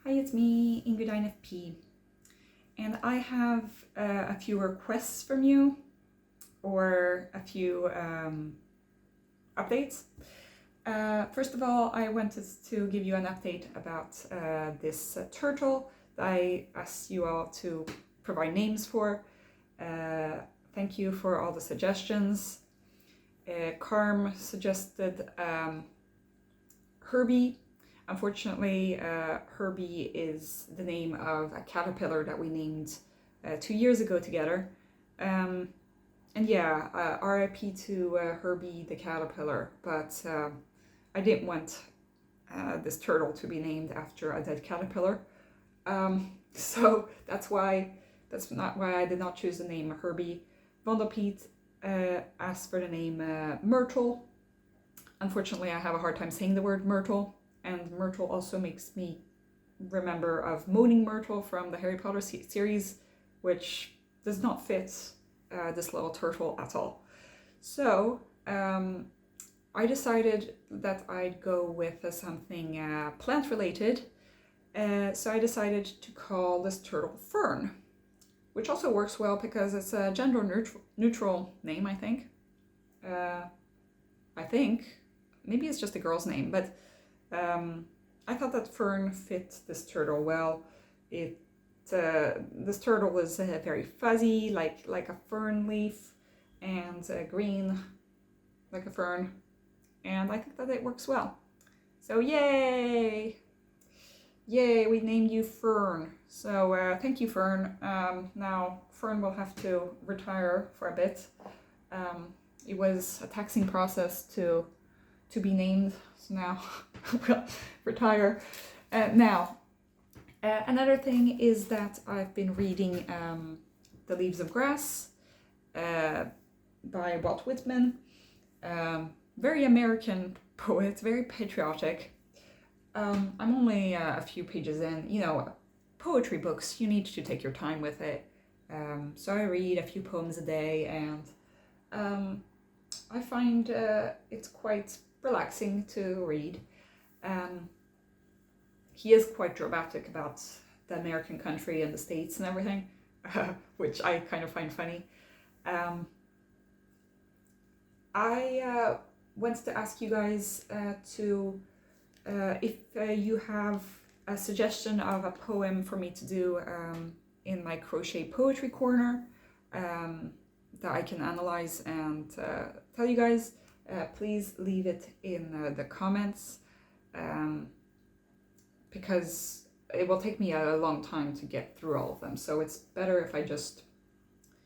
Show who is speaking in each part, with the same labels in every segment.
Speaker 1: Hi, it's me, mbti and ISFJ, and I have a few requests from you, or a few updates. First of all, I wanted to give you an update about this turtle that I asked you all to provide names for. Thank you for all the suggestions. Carm suggested Herbie. Unfortunately, Herbie is the name of a caterpillar that we named 2 years ago together. And yeah, RIP to Herbie the caterpillar, but I didn't want this turtle to be named after a dead caterpillar. So that's not why I did not choose the name Herbie. Vondelpiet asked for the name Myrtle. Unfortunately, I have a hard time saying the word Myrtle. And Myrtle also makes me remember of Moaning Myrtle from the Harry Potter series, which does not fit this little turtle at all. So I decided that I'd go with something plant related. So I decided to call this turtle Fern, which also works well because it's a gender neutral name, I think. Maybe it's just a girl's name, but I thought that Fern fit this turtle well. This turtle was very fuzzy, like a fern leaf, and green, like a fern, and I think that it works well. So yay! Yay, we named you Fern. So thank you, Fern. Now Fern will have to retire for a bit. It was a taxing process to be named, so now we'll retire. Now, another thing is that I've been reading The Leaves of Grass by Walt Whitman. Very American poet, very patriotic. I'm only a few pages in. You know, poetry books, you need to take your time with it. So I read a few poems a day, and I find it's quite relaxing to read. He is quite dramatic about the American country and the States and everything, which I kind of find funny. I want to ask you guys to, if you have a suggestion of a poem for me to do in my crochet poetry corner that I can analyze and tell you guys, please leave it in the comments, because it will take me a long time to get through all of them. So it's better if I just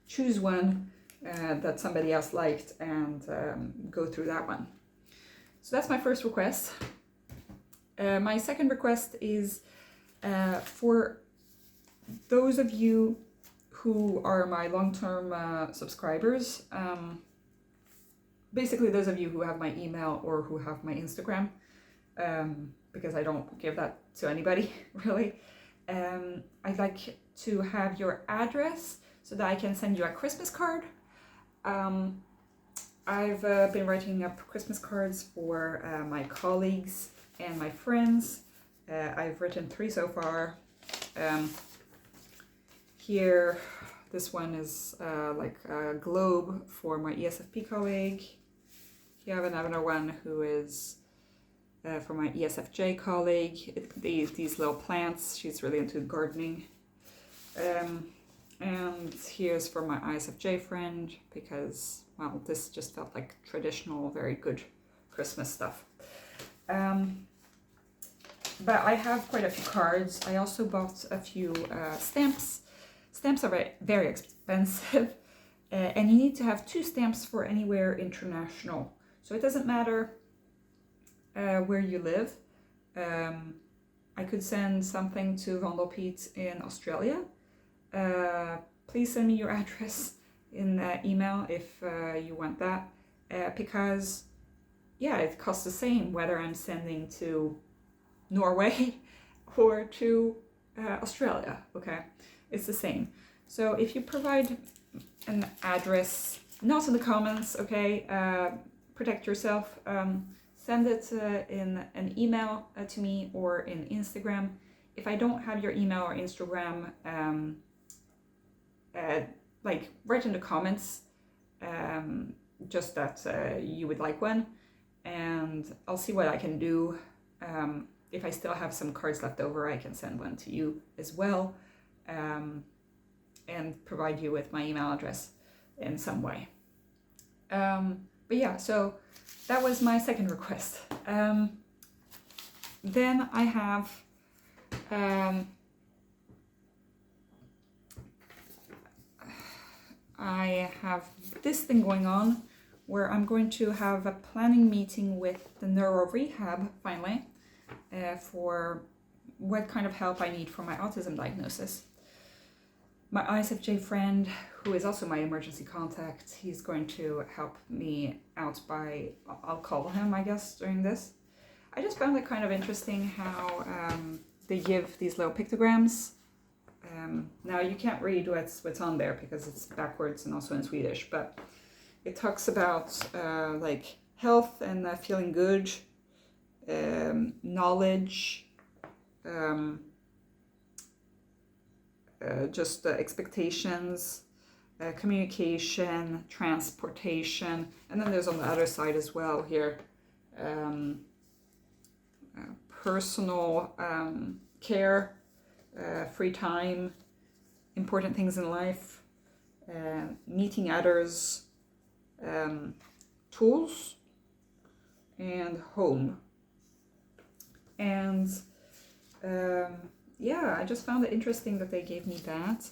Speaker 1: choose one that somebody else liked and go through that one. So that's my first request. My second request is for those of you who are my long-term subscribers, basically those of you who have my email or who have my Instagram, because I don't give that to anybody really. I'd like to have your address so that I can send you a Christmas card. I've been writing up Christmas cards for my colleagues and my friends. I've written 3 so far. Here, this one is like a globe for my ISFP colleague. Here I have another one who is for my ESFJ colleague. These little plants, she's really into gardening. And here's for my ISFJ friend, because, well, this just felt like traditional, very good Christmas stuff. But I have quite a few cards. I also bought a few stamps. Stamps are very, very expensive, and you need to have 2 stamps for anywhere international. So it doesn't matter where you live. I could send something to Vondelpiet in Australia. Please send me your address in email if you want that, because yeah, it costs the same whether I'm sending to Norway or to Australia. Okay, it's the same. So if you provide an address, not in the comments, okay, protect yourself. Send it in an email to me or in Instagram. if I don't have your email or Instagram, like write in the comments just that you would like one, and I'll see what I can do. If I still have some cards left over, I can send one to you as well, and provide you with my email address in some way. But yeah, so that was my second request. Then I have this thing going on where I'm going to have a planning meeting with the neuro rehab finally for what kind of help I need for my autism diagnosis. My ISFJ friend, who is also my emergency contact, he's going to help me out by, I'll call him, I guess, during this. I just found it kind of interesting how they give these little pictograms. Now you can't read what's on there because it's backwards and also in Swedish, but it talks about like health and feeling good, knowledge, just expectations, communication, transportation, and then there's on the other side as well here, personal care, free time, important things in life, meeting others, tools, and home. And yeah, I just found it interesting that they gave me that.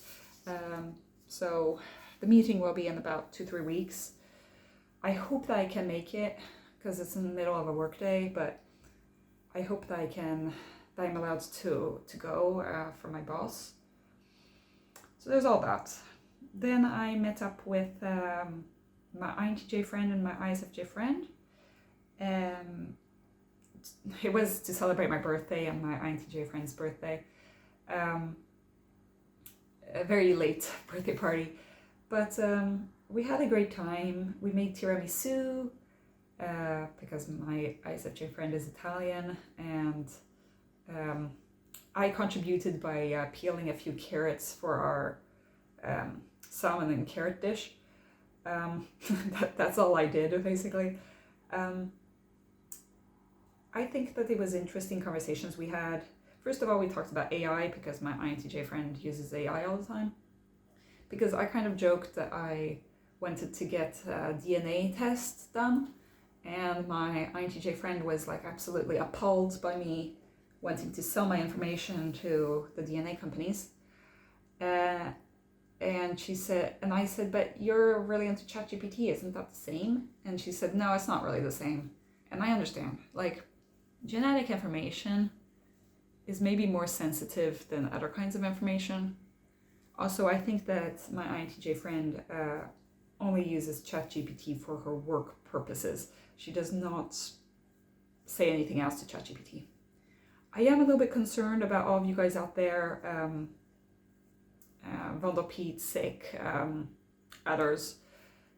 Speaker 1: So the meeting will be in about 2-3 weeks. I hope that I can make it because it's in the middle of a workday, but I hope that I'm allowed to go for my boss. So there's all that. Then I met up with my INTJ friend and my ISFJ friend. It was to celebrate my birthday and my INTJ friend's birthday. A very late birthday party, but we had a great time. We made tiramisu because my ISFJ friend is Italian, and I contributed by peeling a few carrots for our salmon and carrot dish. That's all I did, basically. I think that it was interesting conversations we had. First of all, we talked about AI because my INTJ friend uses AI all the time. Because I kind of joked that I wanted to get a DNA test done, and my INTJ friend was like absolutely appalled by me wanting to sell my information to the DNA companies. And she said, and I said, but you're really into ChatGPT, isn't that the same? And she said, no, it's not really the same. And I understand, like, genetic information is maybe more sensitive than other kinds of information. Also, I think that my INTJ friend only uses ChatGPT for her work purposes. She does not say anything else to ChatGPT. I am a little bit concerned about all of you guys out there, Pete, Sick, others,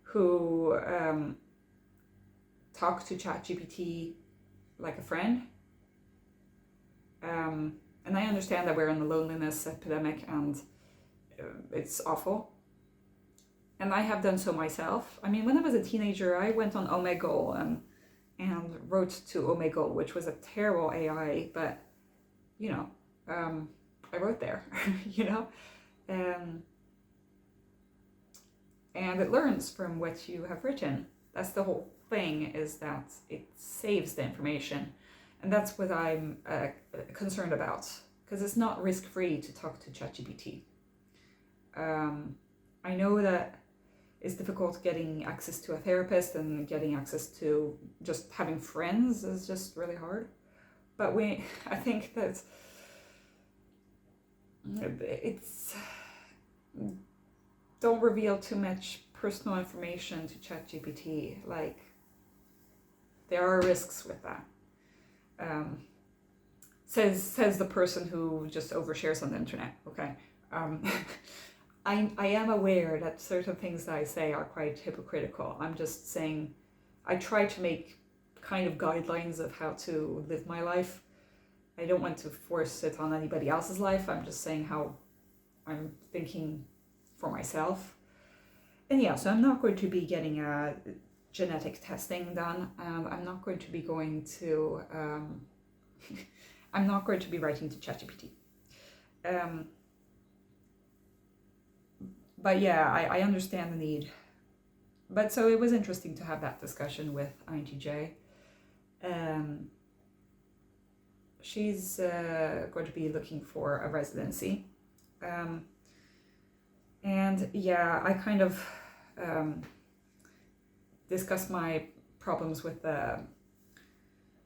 Speaker 1: who talk to ChatGPT like a friend. And I understand that we're in a loneliness epidemic and it's awful. And I have done so myself. I mean, when I was a teenager, I went on Omegle and wrote to Omegle, which was a terrible AI, but, you know, I wrote there, you know? And it learns from what you have written. That's the whole thing, is that it saves the information. And that's what I'm concerned about, because it's not risk-free to talk to ChatGPT. I know that it's difficult getting access to a therapist, and getting access to just having friends is just really hard. But I think that it's, don't reveal too much personal information to ChatGPT. Like, there are risks with that. Says the person who just overshares on the internet. Okay. I am aware that certain things that I say are quite hypocritical. I'm just saying, I try to make kind of guidelines of how to live my life. I don't want to force it on anybody else's life. I'm just saying how I'm thinking for myself. And yeah, so I'm not going to be getting a genetic testing done. I'm not going to be going to, I'm not going to be writing to ChatGPT. But yeah, I understand the need. But so it was interesting to have that discussion with INTJ. She's going to be looking for a residency. And yeah, I kind of discussed my problems with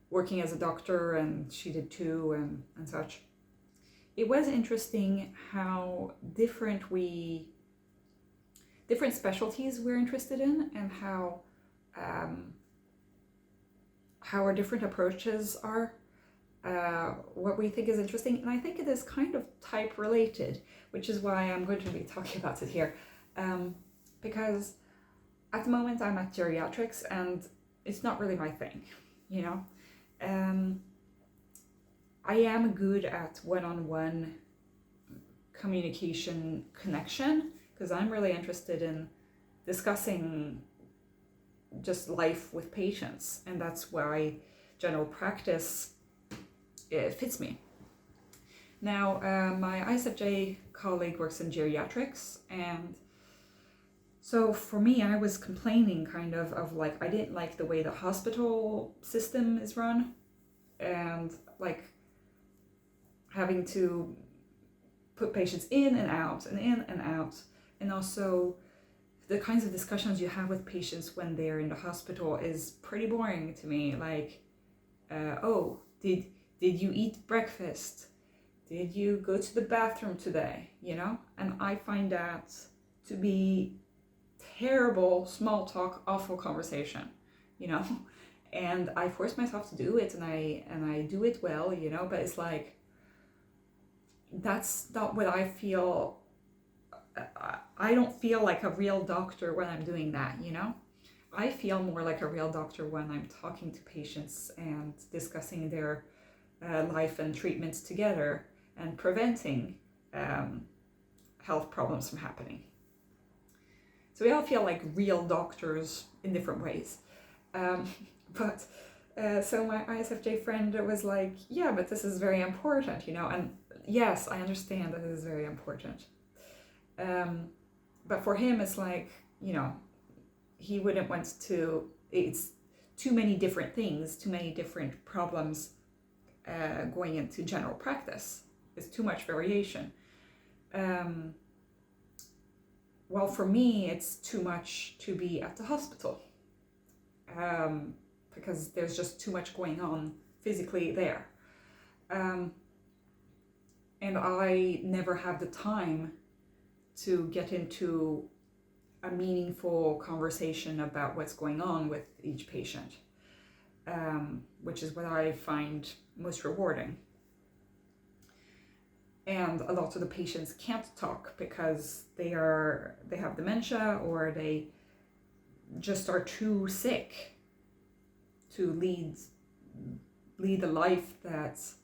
Speaker 1: working as a doctor, and she did too, and such. It was interesting how different specialties we're interested in, and how our different approaches are, what we think is interesting. And I think it is kind of type related, which is why I'm going to be talking about it here. Because at the moment I'm at geriatrics and it's not really my thing, you know. I am good at one-on-one communication connection, because I'm really interested in discussing just life with patients, and that's why general practice fits me. Now, my ISFJ colleague works in geriatrics, and so for me, I was complaining kind of like, I didn't like the way the hospital system is run, and like having to put patients in and out and in and out, and also the kinds of discussions you have with patients when they're in the hospital is pretty boring to me. Like, oh, did you eat breakfast? Did you go to the bathroom today? You know, and I find that to be terrible small talk, awful conversation, you know. And I force myself to do it, and I do it well, you know. But it's like, that's not what I feel. I don't feel like a real doctor when I'm doing that, you know. I feel more like a real doctor when I'm talking to patients and discussing their life and treatments together, and preventing health problems from happening. So we all feel like real doctors in different ways. So my ISFJ friend was like, yeah, but this is very important, you know. And yes, I understand that it is very important. But for him, it's like, you know, he wouldn't want to, it's too many different things, too many different problems going into general practice. It's too much variation. Well, for me, it's too much to be at the hospital, because there's just too much going on physically there. And I never have the time to get into a meaningful conversation about what's going on with each patient, which is what I find most rewarding. And a lot of the patients can't talk because they have dementia, or they just are too sick to lead a life that's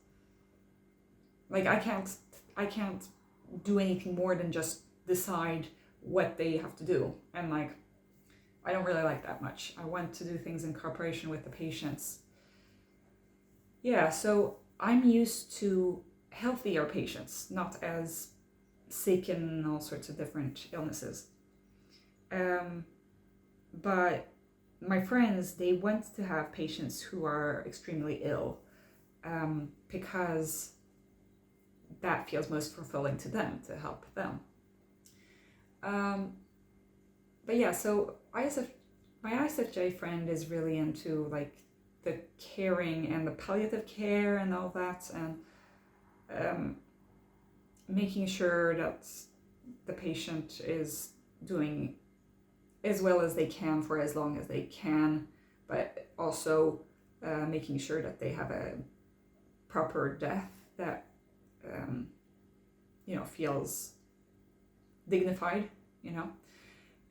Speaker 1: like, I can't do anything more than just decide what they have to do. And like, I don't really like that much. I want to do things in cooperation with the patients. Yeah, so I'm used to healthier patients, not as sick and all sorts of different illnesses. But my friends, they want to have patients who are extremely ill, because that feels most fulfilling to them, to help them. But yeah, so my ISFJ friend is really into like the caring and the palliative care and all that, and making sure that the patient is doing as well as they can for as long as they can, but also making sure that they have a proper death that you know, feels dignified, you know.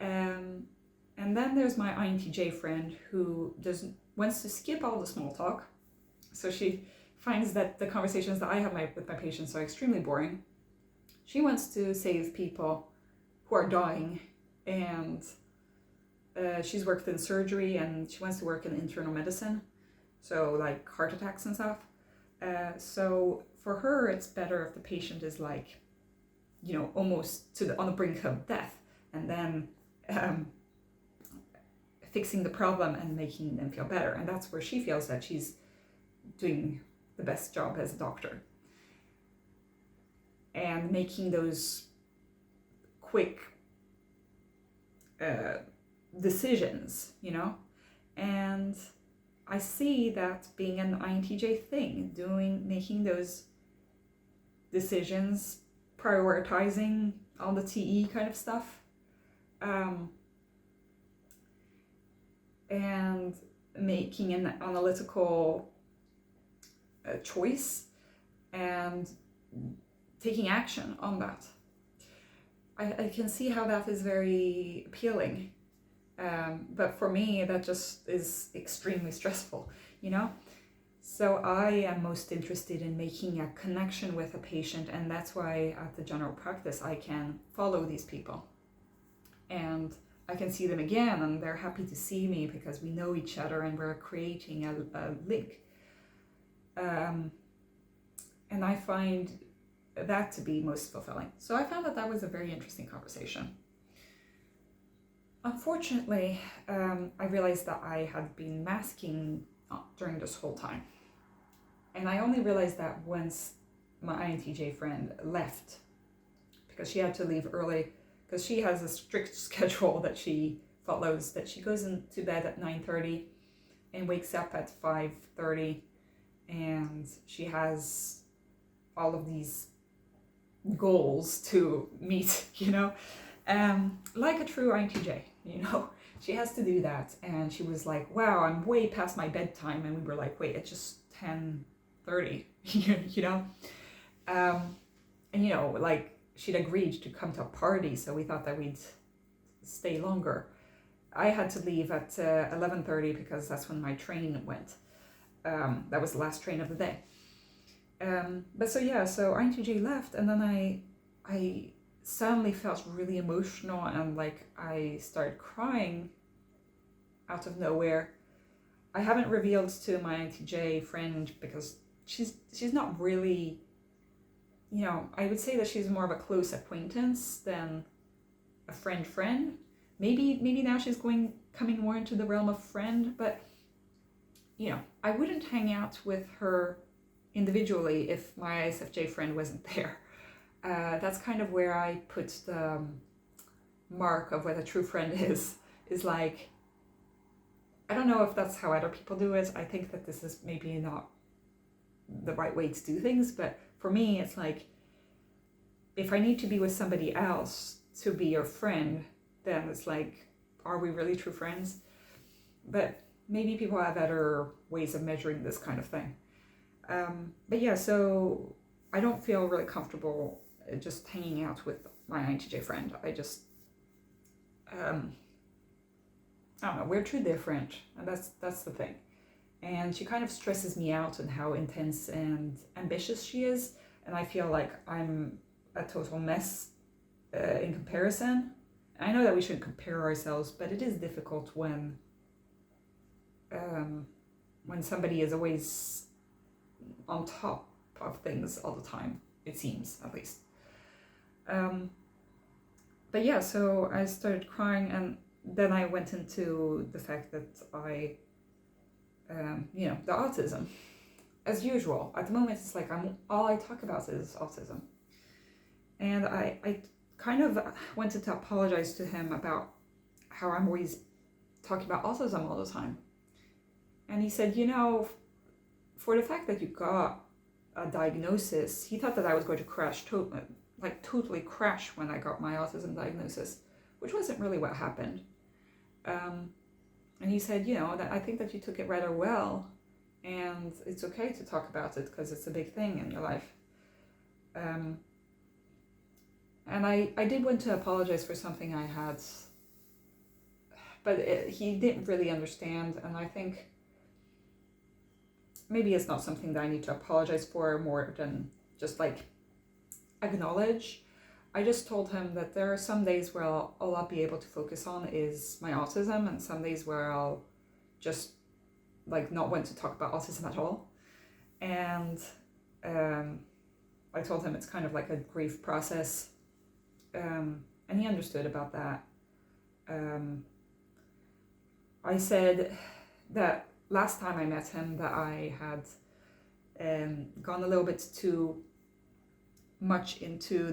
Speaker 1: And then there's my INTJ friend who wants to skip all the small talk. So she finds that the conversations that I have with my patients are extremely boring. She wants to save people who are dying, and she's worked in surgery, and she wants to work in internal medicine, so like heart attacks and stuff. So for her, it's better if the patient is like, almost on the brink of death, and then fixing the problem and making them feel better. And that's where she feels that she's doing the best job as a doctor. And making those quick decisions, And I see that being an INTJ thing, making those decisions, prioritizing all the TE kind of stuff. And making an analytical choice and taking action on that. I can see how that is very appealing, but for me that just is extremely stressful, So I am most interested in making a connection with a patient, and that's why at the general practice I can follow these people. And I can see them again, and they're happy to see me because we know each other and we're creating a link. And I find that to be most fulfilling. So I found that was a very interesting conversation. Unfortunately, I realized that I had been masking during this whole time. And I only realized that once my INTJ friend left, because she had to leave early, because she has a strict schedule that she follows, that she goes into bed at 9:30 and wakes up at 5:30, and she has all of these goals to meet, like a true INTJ, she has to do that. And she was like, wow, I'm way past my bedtime. And we were like, wait, it's just 10:30, and like she'd agreed to come to a party, so we thought that we'd stay longer. I had to leave at 11:30 because that's when my train went. That was the last train of the day. So INTJ left, and then I suddenly felt really emotional, and like I started crying out of nowhere. I haven't revealed to my INTJ friend because she's not really, I would say that she's more of a close acquaintance than a friend. Maybe now she's coming more into the realm of friend, but I wouldn't hang out with her individually if my ISFJ friend wasn't there. That's kind of where I put the mark of what a true friend is like. I don't know if that's how other people do it. I think that this is maybe not the right way to do things, but for me it's like, if I need to be with somebody else to be your friend, then it's like, are we really true friends? But maybe people have other ways of measuring this kind of thing. So I don't feel really comfortable just hanging out with my INTJ friend. I just, I don't know, we're too different, and that's the thing. And she kind of stresses me out and how intense and ambitious she is, and I feel like I'm a total mess in comparison. I know that we shouldn't compare ourselves, but it is difficult when somebody is always on top of things all the time, it seems, at least. So I started crying, and then I went into the fact that the autism. As usual, at the moment it's like all I talk about is autism. And I kind of wanted to apologize to him about how I'm always talking about autism all the time. And he said, for the fact that you got a diagnosis, he thought that I was going to totally crash when I got my autism diagnosis, which wasn't really what happened. And he said, that I think that you took it rather well, and it's okay to talk about it because it's a big thing in your life. And I did want to apologize for something I had, but he didn't really understand. And I think maybe it's not something that I need to apologize for more than just like acknowledge. I just told him that there are some days where all I'll be able to focus on is my autism, and some days where I'll just like not want to talk about autism at all. And I told him it's kind of like a grief process, and he understood about that. I said that last time I met him that I had gone a little bit too much into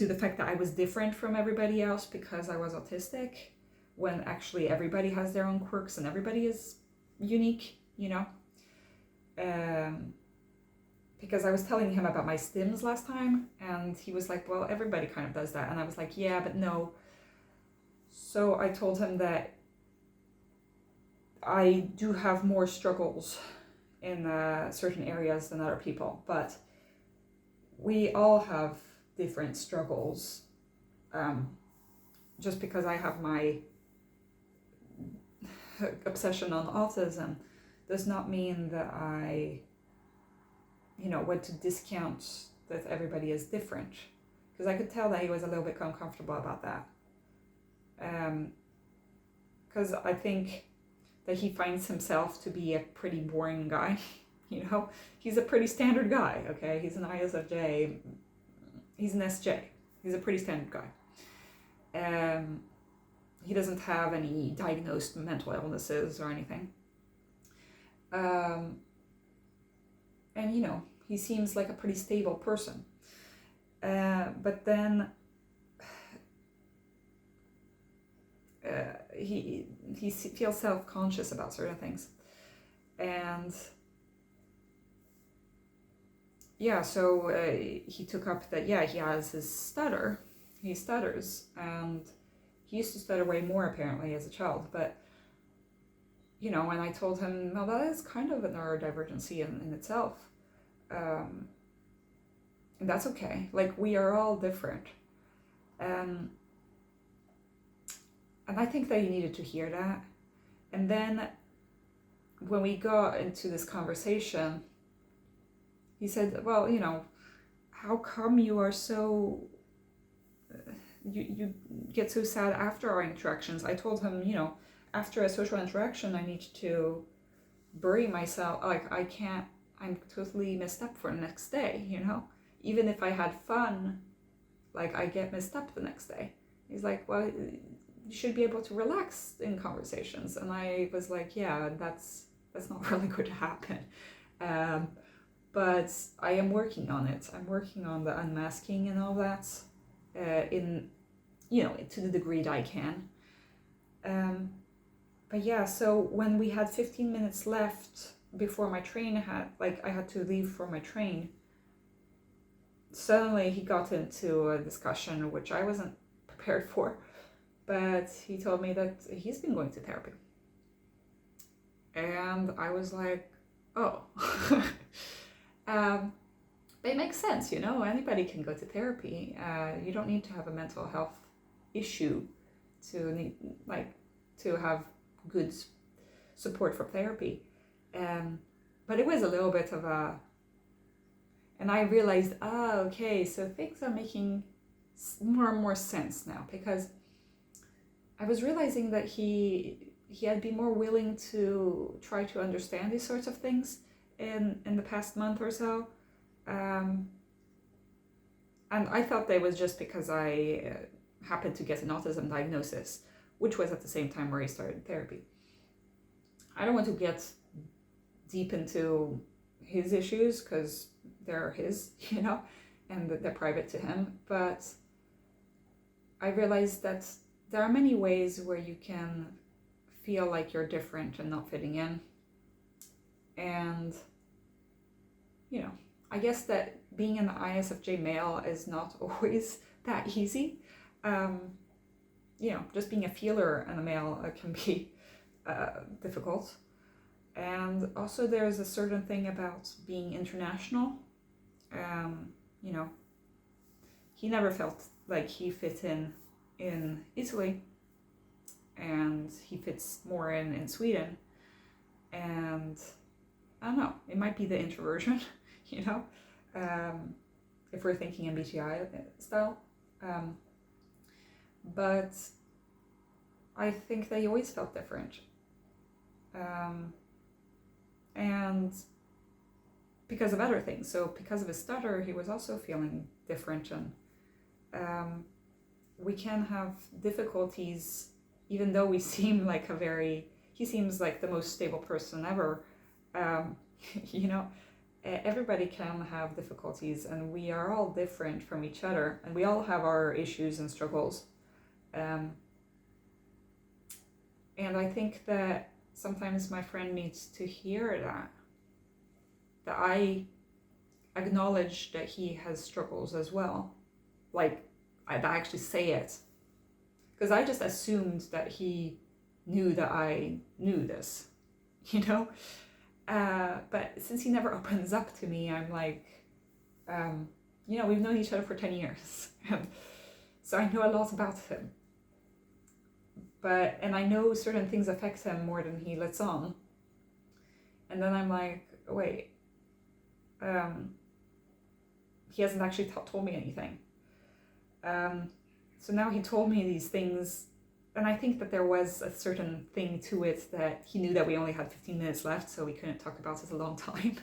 Speaker 1: the fact that I was different from everybody else because I was autistic, when actually everybody has their own quirks and everybody is unique, you know. Because I was telling him about my stims last time, and he was like, well, everybody kind of does that. And I was like, yeah, but no. So I told him that I do have more struggles in certain areas than other people, but we all have different struggles. Just because I have my obsession on autism does not mean that I, want to discount that everybody is different, because I could tell that he was a little bit uncomfortable about that. Because I think that he finds himself to be a pretty boring guy. He's a pretty standard guy, okay? He's an ISFJ, he's an SJ, he's a pretty standard guy. He doesn't have any diagnosed mental illnesses or anything. And he seems like a pretty stable person. But then he feels self-conscious about certain things. And so he took up that, he has his stutter. He stutters, and he used to stutter way more apparently as a child. But, and I told him, well, that is kind of a neurodivergency in itself. And that's okay. Like, we are all different. And I think that he needed to hear that. And then when we got into this conversation, he said, well, how come you are so, you get so sad after our interactions? I told him, after a social interaction, I need to bury myself. Like, I can't, I'm totally messed up for the next day, Even if I had fun, like, I get messed up the next day. He's like, well, you should be able to relax in conversations. And I was like, yeah, that's not really going to happen. But I am working on it. I'm working on the unmasking and all that, to the degree that I can. But so when we had 15 minutes left before my train I had to leave for my train, suddenly he got into a discussion which I wasn't prepared for, but he told me that he's been going to therapy. And I was like, oh. It makes sense, anybody can go to therapy. You don't need to have a mental health issue to have good support from therapy. But it was a little bit of and I realized, okay, so things are making more and more sense now, because I was realizing that he had been more willing to try to understand these sorts of things in the past month or so. And I thought that was just because I happened to get an autism diagnosis, which was at the same time where he started therapy. I don't want to get deep into his issues because they're his, and they're private to him. But I realized that there are many ways where you can feel like you're different and not fitting in. And, I guess that being an ISFJ male is not always that easy. Just being a feeler and a male can be difficult. And also there's a certain thing about being international. He never felt like he fit in Italy. and he fits more in Sweden. And I don't know, it might be the introversion, you know, if we're thinking MBTI style. But I think they always felt different. And because of other things. So because of his stutter, he was also feeling different. And we can have difficulties, even though we seem like he seems like the most stable person ever. You know, everybody can have difficulties, and we are all different from each other, and we all have our issues and struggles. And I think that sometimes my friend needs to hear that I acknowledge that he has struggles as well. Like, I actually say it. Because I just assumed that he knew that I knew this, you know? But since he never opens up to me, I'm like, you know, we've known each other for 10 years. So I know a lot about him. And I know certain things affect him more than he lets on. And then I'm like, wait, he hasn't actually told me anything. So now he told me these things, and I think that there was a certain thing to it that he knew that we only had 15 minutes left, so we couldn't talk about it a long time.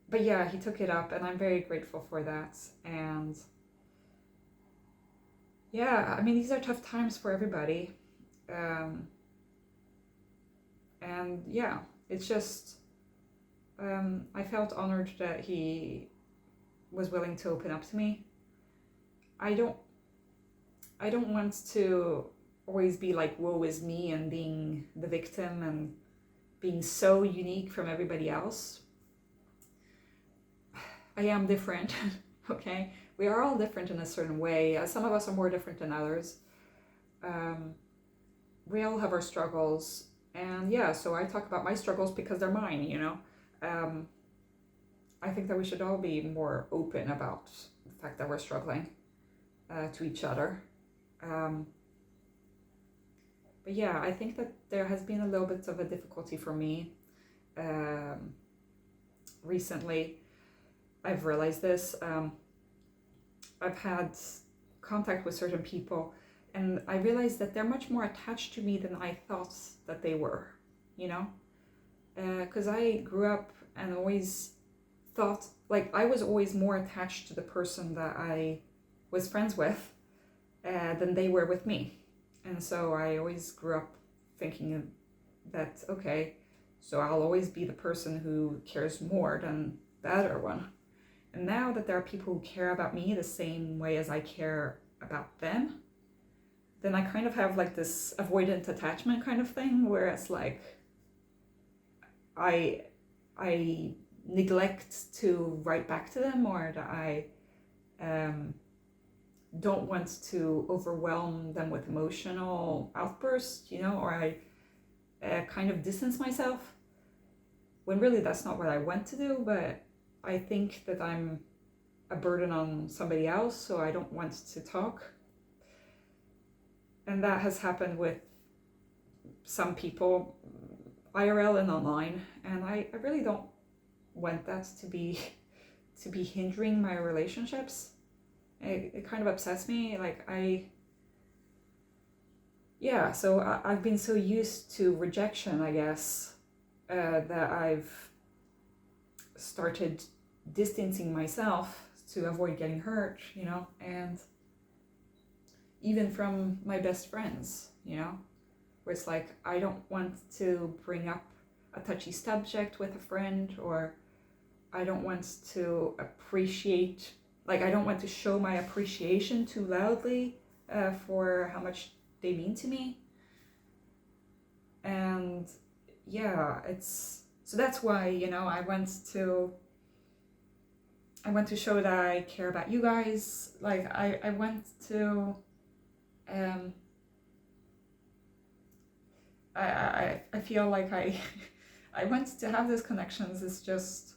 Speaker 1: But yeah, he took it up, and I'm very grateful for that. And yeah, I mean, these are tough times for everybody. And yeah, it's just, I felt honored that he was willing to open up to me. I don't want to always be like, woe is me, and being the victim and being so unique from everybody else. I am different, okay? We are all different in a certain way. Some of us are more different than others. We all have our struggles. And yeah, so I talk about my struggles because they're mine, you know? I think that we should all be more open about the fact that we're struggling to each other. But yeah, I think that there has been a little bit of a difficulty for me recently. I've realized this. I've had contact with certain people, and I realized that they're much more attached to me than I thought that they were, you know? Because I grew up and always thought, like, I was always more attached to the person that I was friends with than they were with me. And so I always grew up thinking that, okay, so I'll always be the person who cares more than the other one. And now that there are people who care about me the same way as I care about them, then I kind of have like this avoidant attachment kind of thing, where it's like I neglect to write back to them, or that I don't want to overwhelm them with emotional outbursts, you know, or I kind of distance myself, when really that's not what I want to do, but I think that I'm a burden on somebody else, so I don't want to talk. And that has happened with some people, IRL and online, and I really don't want that to be hindering my relationships. It kind of upsets me. Like so I've been so used to rejection, I guess, that I've started distancing myself to avoid getting hurt, you know, and even from my best friends, you know, where it's like, I don't want to bring up a touchy subject with a friend, or I don't want to I don't want to show my appreciation too loudly for how much they mean to me. And yeah, so that's why, you know, I want to show that I care about you guys. Like, I want to, I feel like I want to have those connections. It's just,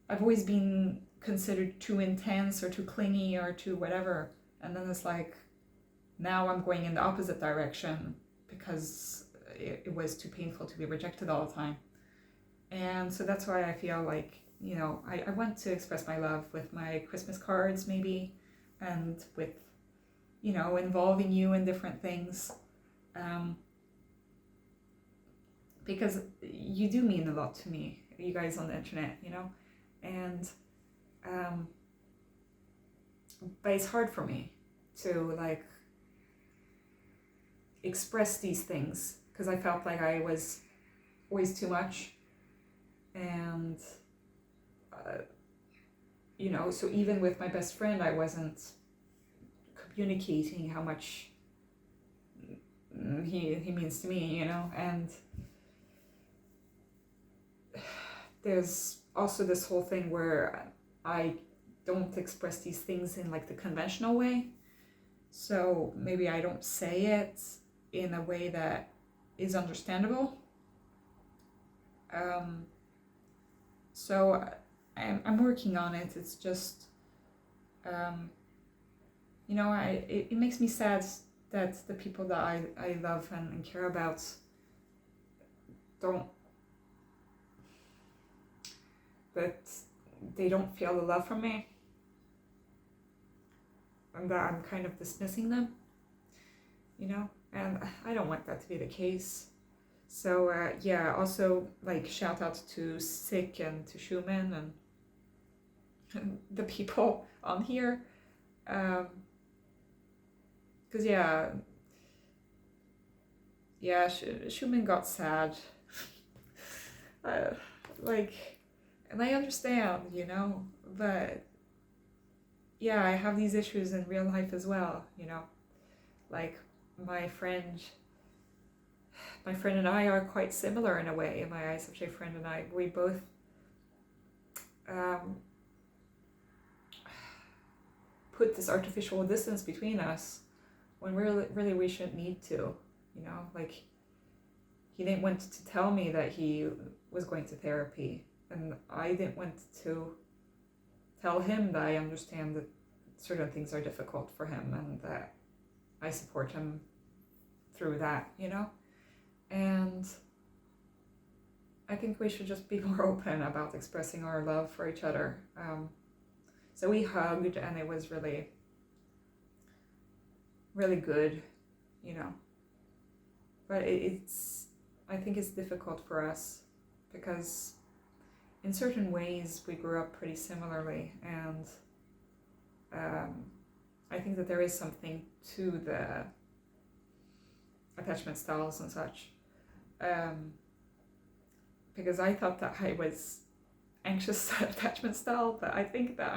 Speaker 1: I've always been considered too intense or too clingy or too whatever. And then it's like, now I'm going in the opposite direction because it was too painful to be rejected all the time. And so that's why I feel like, you know, I want to express my love with my Christmas cards maybe, and with, you know, involving you in different things. Because you do mean a lot to me, you guys on the internet, you know, and but it's hard for me to like express these things because I felt like I was always too much, and you know, so even with my best friend I wasn't communicating how much he means to me, you know. And there's also this whole thing where I don't express these things in like the conventional way, so maybe I don't say it in a way that is understandable. So I'm working on it. It's just you know, it makes me sad that the people that I love and care about they don't feel the love from me, and that I'm kind of dismissing them, you know, and I don't want that to be the case. So yeah, also like shout out to Sick and to Schumann and the people on here, because Schumann got sad. Like, and I understand, you know, but yeah, I have these issues in real life as well, you know. Like my friend and I are quite similar in a way. My ISFJ friend and I, we both put this artificial distance between us when really we shouldn't need to, you know. Like, he didn't want to tell me that he was going to therapy, and I didn't want to tell him that I understand that certain things are difficult for him and that I support him through that, you know. And I think we should just be more open about expressing our love for each other. So we hugged, and it was really, really good, you know. But I think it's difficult for us because in certain ways we grew up pretty similarly, and I think that there is something to the attachment styles and such, because I thought that I was anxious attachment style, but I think that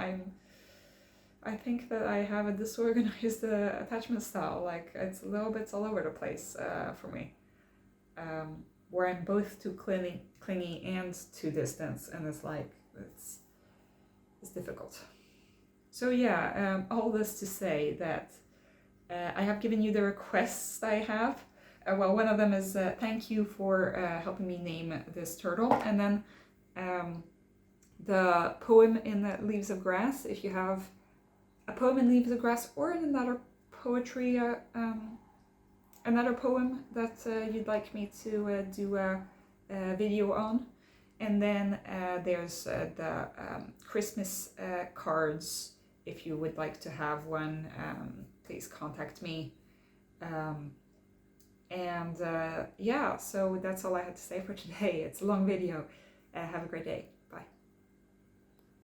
Speaker 1: I have a disorganized attachment style. Like, it's a little bit all over the place for me, where I'm both too clingy and too distant, and it's like it's difficult. So yeah, all this to say that I have given you the requests I have. Well, one of them is thank you for helping me name this turtle, and then the poem in the Leaves of Grass. If you have a poem in Leaves of Grass or another poetry, another poem that you'd like me to do a video on. And then there's the Christmas cards. If you would like to have one, please contact me. Yeah, so that's all I had to say for today. It's a long video. Have a great day. Bye.